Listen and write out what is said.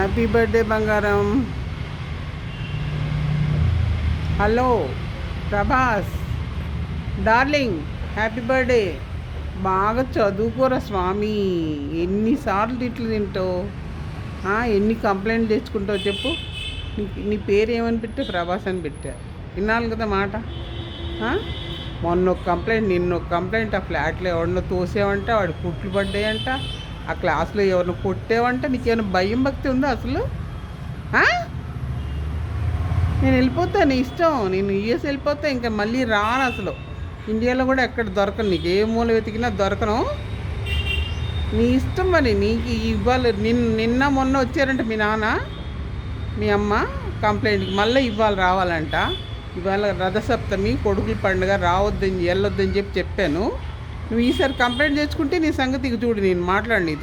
Happy birthday బంగారం. Hello Prabhas darling, happy birthday. బాగా చదువుకోరా స్వామి. ఎన్నిసార్లు తిట్లు తింటావు, ఎన్ని కంప్లైంట్ తెచ్చుకుంటావు చెప్పు. నీ పేరు ఏమని పెట్టా? ప్రభాస్ అని పెట్టా. విన్నాను కదా మాట. మొన్న ఒక కంప్లైంట్, నిన్న ఒక కంప్లైంట్. ఆ ఫ్లాట్లో ఎవరినో తోసేవంట, వాడు కుట్లు పడ్డాయంట. ఆ క్లాస్లో ఎవరినో కొట్టేవంట. నీకేమైనా భయం భక్తి ఉందా అసలు? నేను వెళ్ళిపోతా, నీ ఇష్టం. నేను యూఎస్ వెళ్ళిపోతా, ఇంకా మళ్ళీ రాను అసలు. ఇండియాలో కూడా ఎక్కడ దొరకను, నీకు ఏ మూల వెతికినా దొరకను. నీ ఇష్టం. మరి నీకు ఇవ్వాలి. నిన్న మొన్న వచ్చారంట మీ నాన్న మీ అమ్మ కంప్లైంట్కి. మళ్ళీ ఇవాళ రావాలంట. ఇవాళ రథసప్తమి, కొడుకుల పండుగ, రావద్దని వెళ్ళొద్దని చెప్పాను. నువ్వు ఈసారి కంప్లైంట్ తెచ్చుకుంటే నీ సంగతికి చూడు, నేను మాట్లాడి నీతో.